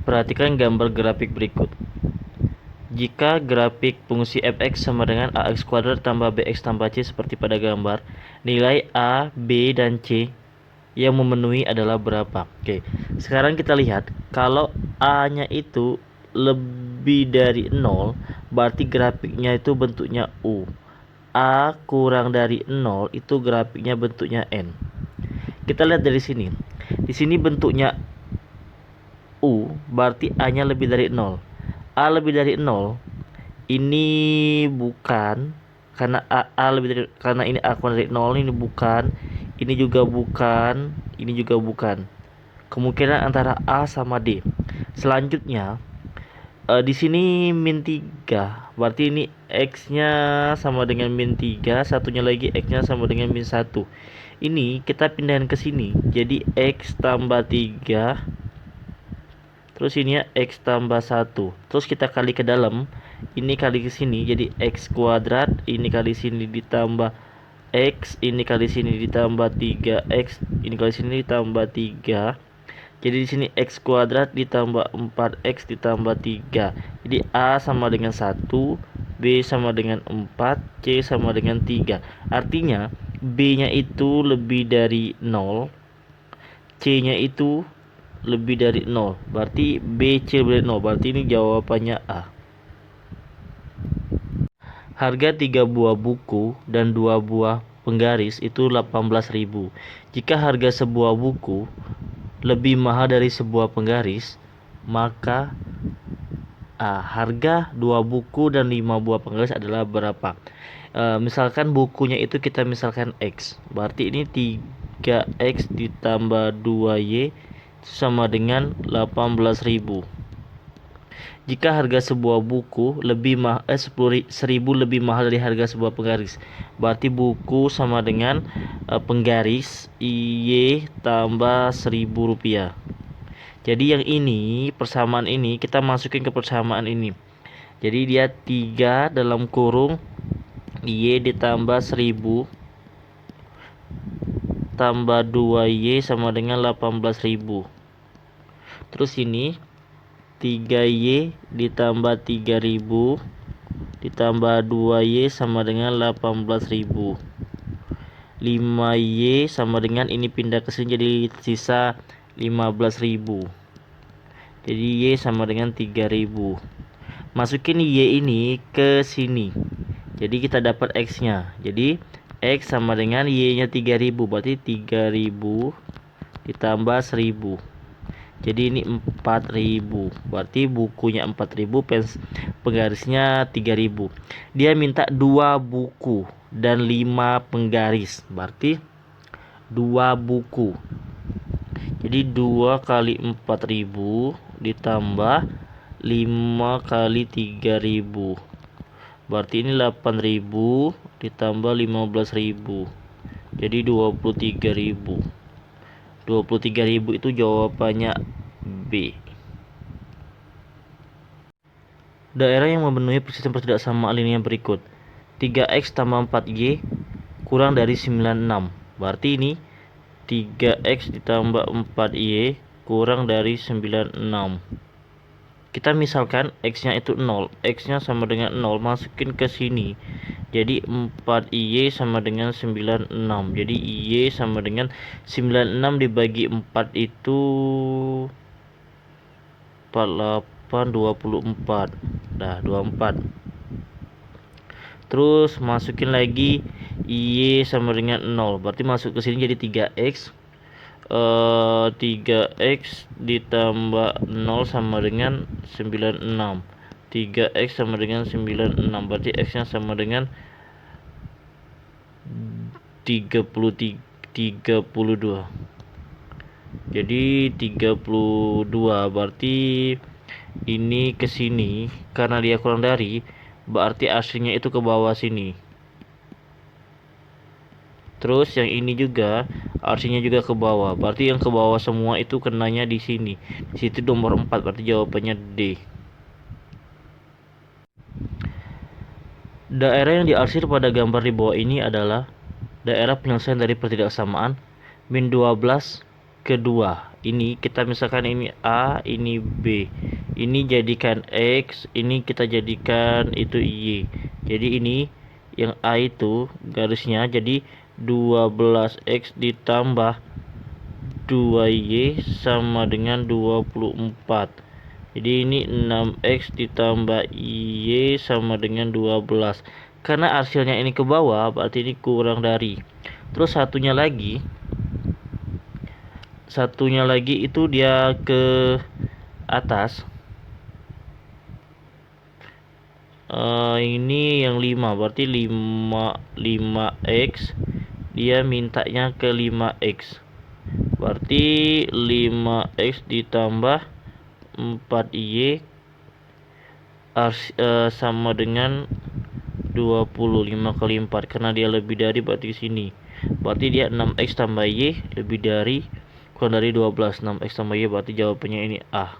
Perhatikan gambar grafik berikut. Jika grafik fungsi fx sama dengan ax kuadrat tambah bx tambah c seperti pada gambar, nilai a, b, dan c yang memenuhi adalah berapa? Oke, sekarang kita lihat kalau a-nya itu lebih dari 0, berarti grafiknya itu bentuknya U. A kurang dari 0 itu grafiknya bentuknya N. Kita lihat dari sini. Di sini bentuknya U, berarti A-nya lebih dari 0. A lebih dari 0 ini bukan, karena A lebih dari, karena ini A kurang dari 0, ini bukan, ini juga bukan, ini juga bukan. Kemungkinan antara A sama D. Selanjutnya di sini min 3, berarti ini X-nya sama dengan min 3, satunya lagi X-nya sama dengan min 1. Ini kita pindahin ke sini, jadi X tambah 3, terus ini ya X tambah 1, terus kita kali ke dalam, ini kali ke sini, jadi X kuadrat, ini kali sini ditambah X, ini kali sini ditambah 3X, ini kali sini ditambah 3. Jadi di sini X kuadrat ditambah 4X ditambah 3. Jadi A sama dengan 1, B sama dengan 4, C sama dengan 3. Artinya B-nya itu lebih dari 0, C-nya itu lebih dari 0. Berarti B, C lebih dari 0. Berarti ini jawabannya A. Harga 3 buah buku dan 2 buah penggaris itu 18.000. Jika harga sebuah buku lebih mahal dari sebuah penggaris, maka harga 2 buku dan 5 buah penggaris adalah berapa? Misalkan bukunya itu kita misalkan X, berarti ini 3X ditambah 2Y sama dengan 18.000. Jika harga sebuah buku lebih 10.000 lebih mahal dari harga sebuah penggaris, berarti buku sama dengan penggaris Y tambah 1.000 rupiah. Jadi yang ini, persamaan ini kita masukin ke persamaan ini. Jadi dia 3 dalam kurung Y ditambah 1.000 tambah 2Y sama dengan 18.000. Terus ini 3Y ditambah 3.000 ditambah 2Y sama dengan 18.000. 5Y sama dengan ini pindah ke sini jadi sisa 15.000. Jadi Y sama dengan 3.000. Masukin Y ini ke sini. Jadi kita dapat X-nya. Jadi X sama dengan Y-nya 3.000, berarti 3.000 ditambah 1.000. Jadi ini 4.000, berarti bukunya 4.000, penggarisnya 3.000. Dia minta 2 buku dan 5 penggaris, berarti 2 buku. Jadi 2 kali 4.000 ditambah 5 kali 3.000, berarti ini 8.000 ditambah 15.000, jadi 23.000. 23.000 itu jawabannya B. Daerah yang memenuhi sistem pertidaksamaan linear berikut. 3X tambah 4Y kurang dari 96. Berarti ini 3X ditambah 4Y kurang dari 96. Kita misalkan X-nya itu 0, X-nya sama dengan 0, masukin ke sini. Jadi 4Y sama dengan 96. Jadi Y sama dengan 96 dibagi 4 itu 48, 24. Nah, 24. Terus masukin lagi Y sama dengan 0. Berarti masuk ke sini jadi 3X. 3X ditambah 0 sama dengan 96. 3X sama dengan 96, berarti X-nya sama dengan 32. Jadi 32, berarti ini ke sini karena dia kurang dari, berarti aslinya itu ke bawah sini. Terus yang ini juga artinya juga ke bawah. Berarti yang ke bawah semua itu kenanya di sini. Di situ nomor 4, berarti jawabannya D. Daerah yang diarsir pada gambar di bawah ini adalah daerah penyelesaian dari pertidaksamaan min 12 ke 2. Ini kita misalkan ini A, ini B. Ini jadikan X, ini kita jadikan itu Y. Jadi ini yang A itu garisnya jadi 12X ditambah 2Y sama dengan 24. Jadi ini 6X ditambah Y sama dengan 12. Karena hasilnya ini ke bawah, berarti ini kurang dari. Terus satunya lagi itu dia ke atas. Ini yang 5, berarti 5X, dia mintanya ke 5X, berarti 5X ditambah 4Y sama dengan 25 kali 4, karena dia lebih dari berarti sini, berarti dia 6X tambah Y lebih dari kurang dari 12. 6X tambah Y berarti jawabannya ini A.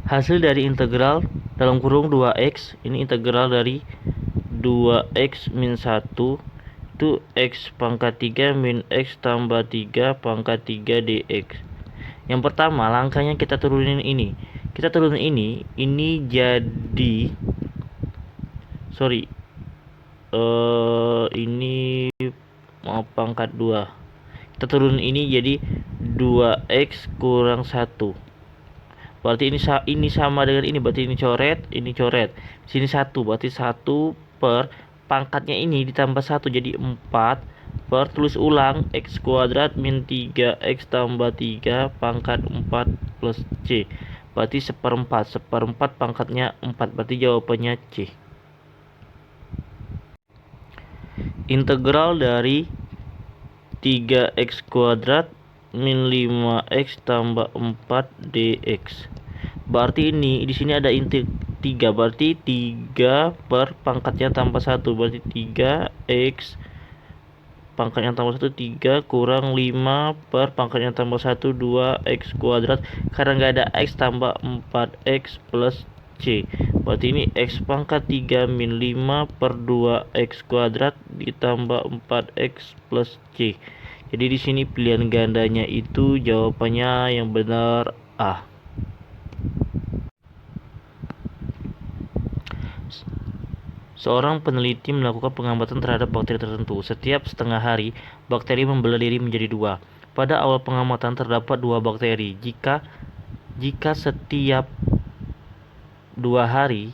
Hasil dari integral dalam kurung 2X, ini integral dari 2X min 1 itu X pangkat 3 min X tambah 3 pangkat 3 dx. Yang pertama langkahnya kita turunin ini. Kita turunin ini jadi ini pangkat 2. Kita turunin ini jadi 2X kurang 1. Berarti ini sama dengan ini, berarti ini coret. Sini 1, berarti 1 per pangkatnya ini ditambah 1 jadi 4 per tulis ulang X kuadrat min 3X tambah 3 pangkat 4 plus C. Berarti seperempat pangkatnya 4, berarti jawabannya C. Integral dari 3X kuadrat min 5X tambah 4 dx. Berarti ini di sini ada inti 3, berarti 3 per pangkatnya tambah 1, berarti 3X pangkatnya tambah 1 3 kurang 5 per pangkatnya tambah 1 2X kuadrat, karena nggak ada X tambah 4X plus C. Berarti ini X pangkat 3 min 5 per 2X kuadrat ditambah 4X plus C. Jadi di sini pilihan gandanya itu jawabannya yang benar A. Seorang peneliti melakukan pengamatan terhadap bakteri tertentu. Setiap setengah hari, bakteri membelah diri menjadi 2. Pada awal pengamatan terdapat 2 bakteri. Jika setiap 2 hari,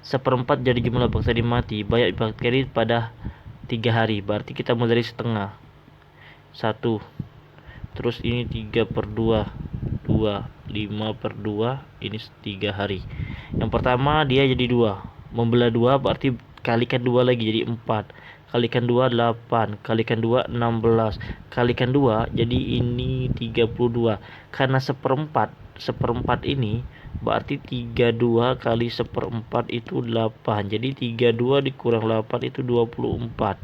seperempat dari jumlah bakteri mati. Banyak bakteri pada 3 hari. Berarti kita mulai dari setengah. 1. Terus ini 3 per 2. 5 per 2. Ini 3 hari. Yang pertama dia jadi 2. Membelah 2 berarti kalikan 2 lagi jadi 4. Kalikan 2 8. Kalikan 2 16. Kalikan 2 jadi ini 32. Karena seperempat ini berarti 32 kali seperempat itu 8. Jadi 32 dikurang 8 itu 24.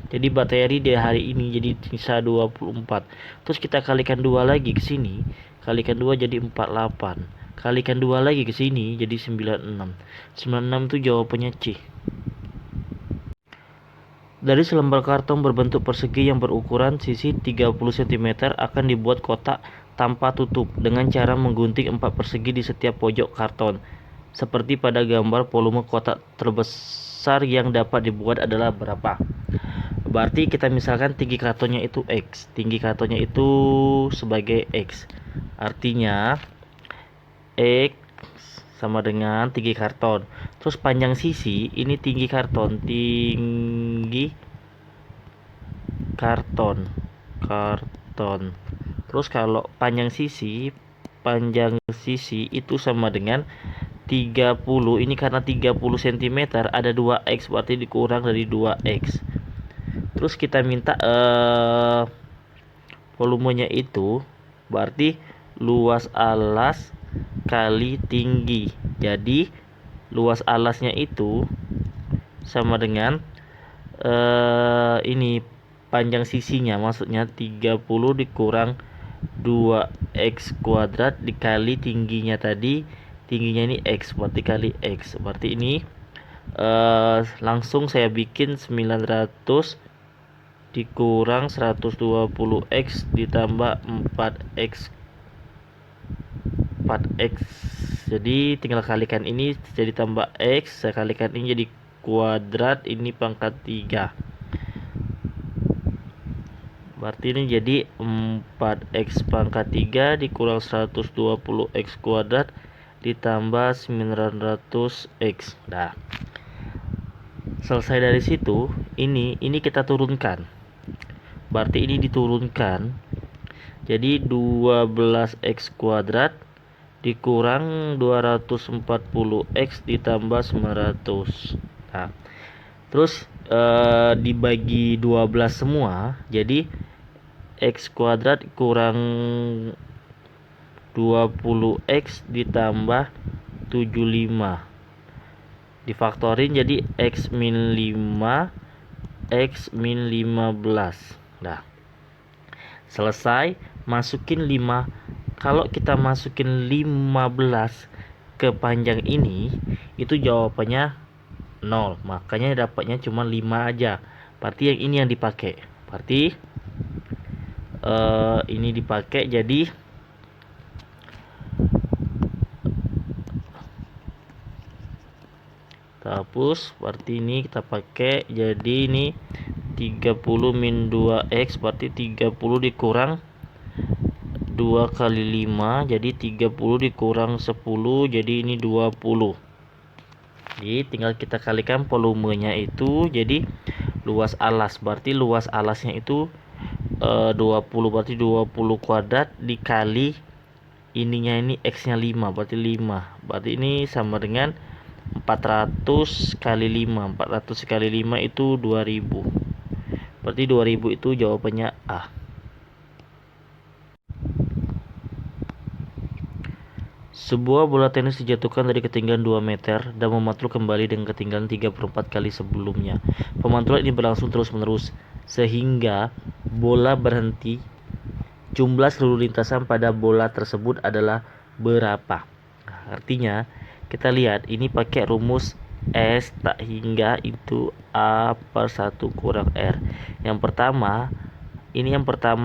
Jadi bakteri di hari ini jadi sisa 24. Terus kita kalikan 2 lagi ke sini. Kalikan 2 jadi 48. Kalikan 2 lagi ke sini jadi 96. 96 itu jawabannya C. Dari selembar karton berbentuk persegi yang berukuran sisi 30 cm akan dibuat kotak tanpa tutup dengan cara menggunting 4 persegi di setiap pojok karton. Seperti pada gambar, volume kotak terbesar yang dapat dibuat adalah berapa? Berarti kita misalkan tinggi kartonnya itu X. Tinggi kartonnya itu sebagai X. Artinya X sama dengan tinggi karton. Terus panjang sisi ini tinggi karton. Terus kalau panjang sisi itu sama dengan 30. Ini karena 30 cm ada 2X, berarti dikurang dari 2X. Terus kita minta volumenya itu, berarti luas alas kali tinggi. Jadi luas alasnya itu sama dengan ini panjang sisinya, maksudnya 30 dikurang 2X kuadrat dikali tingginya tadi. Tingginya ini X, berarti kali X. Berarti ini langsung saya bikin 900 dikurang 120x ditambah 4x. Jadi tinggal kalikan ini jadi tambah x, saya kalikan ini jadi kuadrat, ini pangkat 3. Berarti ini jadi 4x pangkat 3 dikurang 120x kuadrat ditambah 900x. Nah, selesai dari situ, ini kita turunkan. Berarti ini diturunkan. Jadi 12x kuadrat dikurang 240x ditambah 900. Nah, terus dibagi 12 semua, jadi x kuadrat kurang 20x ditambah 75 difaktorin jadi x min 5 x min 15. Nah, selesai, masukin 5. Kalau kita masukin 15 ke panjang ini, itu jawabannya 0. Makanya dapatnya cuma 5 aja. Berarti yang ini yang dipakai. Berarti ini dipakai, jadi kita hapus. Berarti ini kita pakai, jadi ini 30 min 2x, berarti 30 dikurang 2 kali 5, jadi 30 dikurang 10, jadi ini 20. Jadi tinggal kita kalikan volumenya itu, jadi luas alas, berarti luas alasnya itu 20, berarti 20 kuadrat dikali ininya, ini x nya 5, berarti 5, berarti ini sama dengan 400 kali 5. 400 kali 5 itu 20, berarti 2000 itu jawabannya A. Sebuah bola tenis dijatuhkan dari ketinggian 2 meter dan memantul kembali dengan ketinggian 3/4 kali sebelumnya. Pemantulan ini berlangsung terus-menerus sehingga bola berhenti. Jumlah seluruh lintasan pada bola tersebut adalah berapa? Nah, artinya kita lihat ini pakai rumus S tak hingga itu A per 1 kurang R. Yang pertama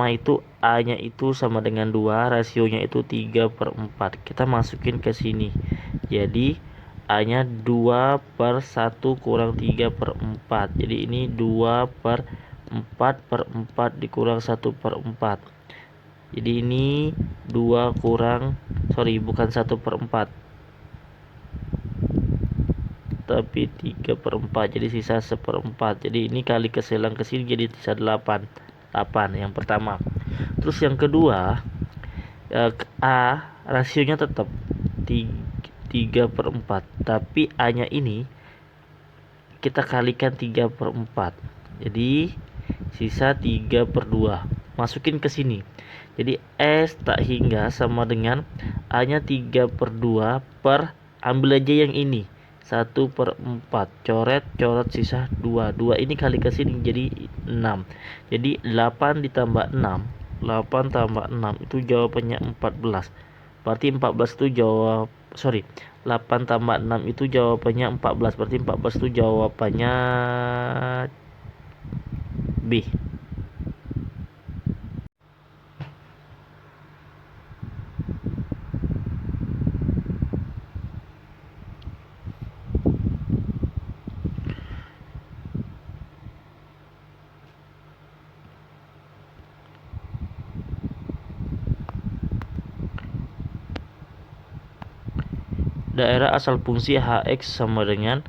itu A nya itu sama dengan 2, rasionya itu 3/4. Kita masukin ke sini, jadi A nya 2 per 1 kurang 3/4. Jadi ini 2 per 4/4 dikurang 1/4. Jadi ini 2 kurang, bukan 1/4, tapi 3/4, jadi sisa 1/4. Jadi ini kali keselang ke sini jadi sisa 8 yang pertama. Terus yang kedua, A rasionya tetap 3/4, tapi A nya ini kita kalikan 3/4, jadi sisa 3/2. Masukin ke sini, jadi S tak hingga sama dengan A nya 3/2 per, ambil aja yang ini 1/4, coret sisa 2 ini kali ke sini jadi 6. Jadi 8 ditambah 6, 8 tambah 6 itu jawabannya 14. Berarti 14 itu 8 tambah 6 itu jawabannya 14. Berarti 14 itu jawabannya B. Daerah asal fungsi hx sama dengan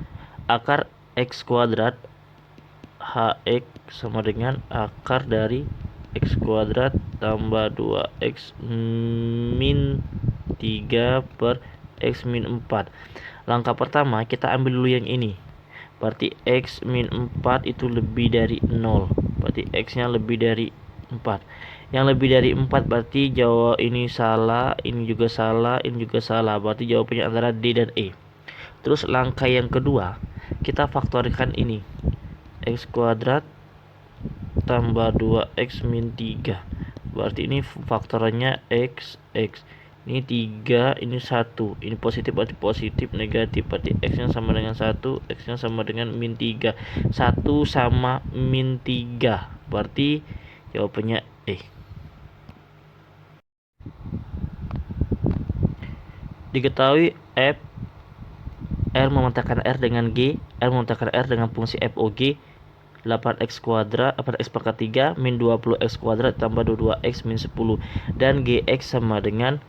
akar x kuadrat. Hx sama dengan akar dari x kuadrat tambah 2x min 3 per x min 4. Langkah pertama kita ambil dulu yang ini, berarti x min 4 itu lebih dari 0, berarti x nya lebih dari 4. Yang lebih dari 4 berarti jawab ini salah, ini juga salah, ini juga salah, berarti jawabannya antara D dan E. Terus langkah yang kedua, kita faktorikan ini, x kuadrat tambah 2x min 3, berarti ini faktorannya x. Ini 3, ini 1, ini positif berarti positif, negatif berarti x nya sama dengan 1, x nya sama dengan min 3. 1 sama min 3, Berarti jawabannya E. Diketahui F R memetakan R dengan G, R memetakan R dengan fungsi FOG 8x kuadrat 8x pangkat 3 min 20x kuadrat tambah 22x min 10 dan Gx sama dengan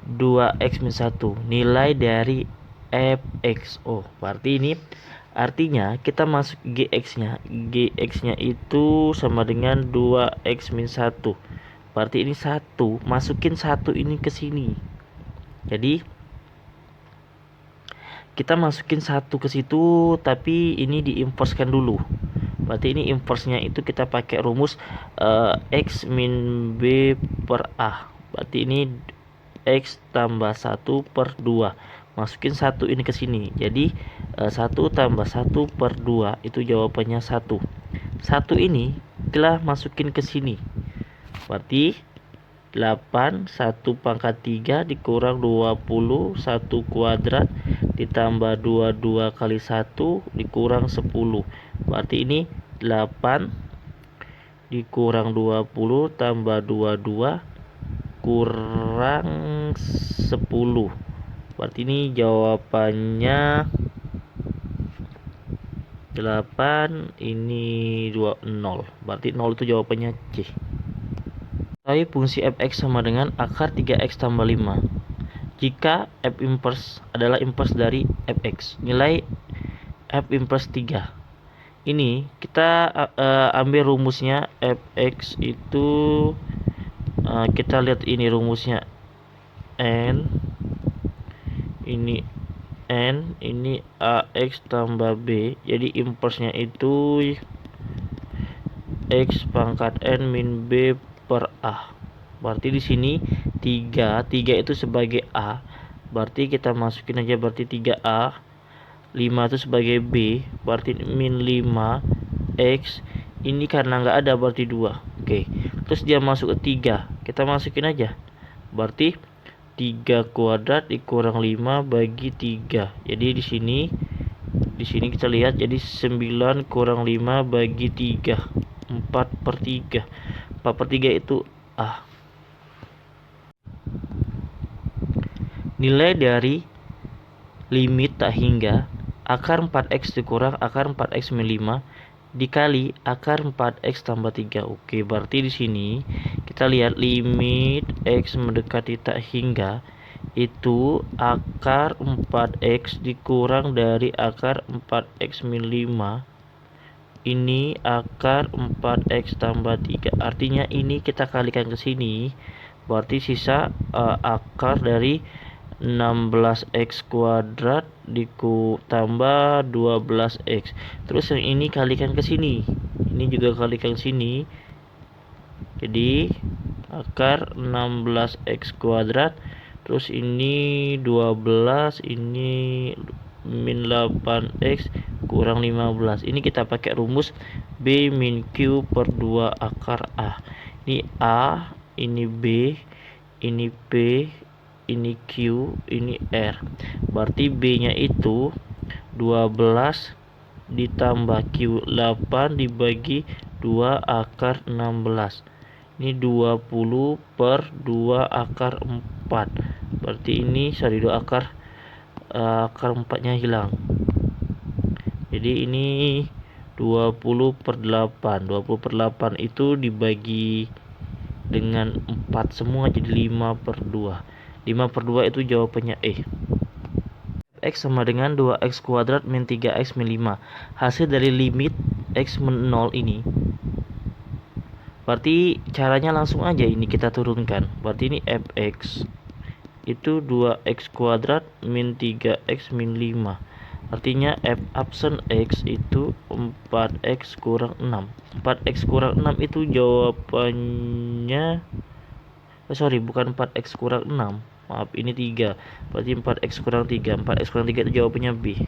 2x min 1. Nilai dari Fx. Oh, berarti ini artinya kita masuk Gx-nya. Gx-nya itu sama dengan 2x min 1. Berarti ini 1, masukin 1 ini ke sini. Jadi kita masukin 1 ke situ, tapi ini diinverskan dulu. Berarti ini inversnya itu kita pakai rumus X min B per A. Berarti ini X tambah 1 per 2. Masukin 1 ini ke sini. Jadi 1 tambah 1 per 2 itu jawabannya 1. 1 ini telah masukin ke sini. Berarti 8 1 pangkat 3 dikurang 20 1 kuadrat ditambah 22 kali 1 dikurang 10. Berarti ini 8 dikurang 20 tambah 22 kurang 10. Berarti ini jawabannya 8, ini 20. Berarti 0 itu jawabannya C. Fungsi fx sama dengan akar 3x tambah 5 jika f inverse adalah inverse dari fx. Nilai f inverse 3. Ini kita ambil rumusnya fx itu kita lihat ini rumusnya n, ini n, ini ax tambah b. Jadi inverse-nya itu x pangkat n min b per A. Berarti di sini 3 itu sebagai A. Berarti kita masukin aja, berarti 3A. 5 itu sebagai B, berarti min 5 X. Ini karena nggak ada berarti 2. Oke. Terus dia masuk ke 3. Kita masukin aja. Berarti 3 kuadrat dikurang 5 bagi 3. Jadi di sini kita lihat jadi 9 kurang 5 bagi 3. 4 per 3. 4 per 3 itu A. Nilai dari limit tak hingga akar 4x dikurang akar 4x min 5 dikali akar 4x tambah 3. Oke, berarti di sini kita lihat limit x mendekati tak hingga itu akar 4x dikurang dari akar 4x min 5. Ini akar 4x tambah 3. Artinya ini kita kalikan ke sini. Berarti sisa akar dari 16x kuadrat ditambah 12x. Terus yang ini kalikan ke sini. Ini juga kalikan ke sini. Jadi akar 16x kuadrat. Terus ini 12, ini min 8x kurang 15. Ini kita pakai rumus B min Q per 2 akar A. Ini A, ini B, ini P, ini Q, ini R. Berarti B nya itu 12 ditambah Q 8 dibagi 2 akar 16. Ini 20 per 2 akar 4. Berarti ini 2 akar 4 nya hilang. Jadi ini 20 per 8. 20 per 8 itu dibagi dengan 4 semua jadi 5 per 2. 5 per 2 itu jawabannya E. X sama dengan 2x kuadrat min 3x min 5. Hasil dari limit x min 0 ini. Berarti caranya langsung aja ini kita turunkan. Berarti ini fx itu 2x kuadrat min 3x min 5. Artinya f absen x itu 4x kurang 6. 4x kurang 6 itu jawabannya bukan 4x kurang 6. Maaf, ini 3. Berarti 4x kurang 3. 4x kurang 3 itu jawabannya B.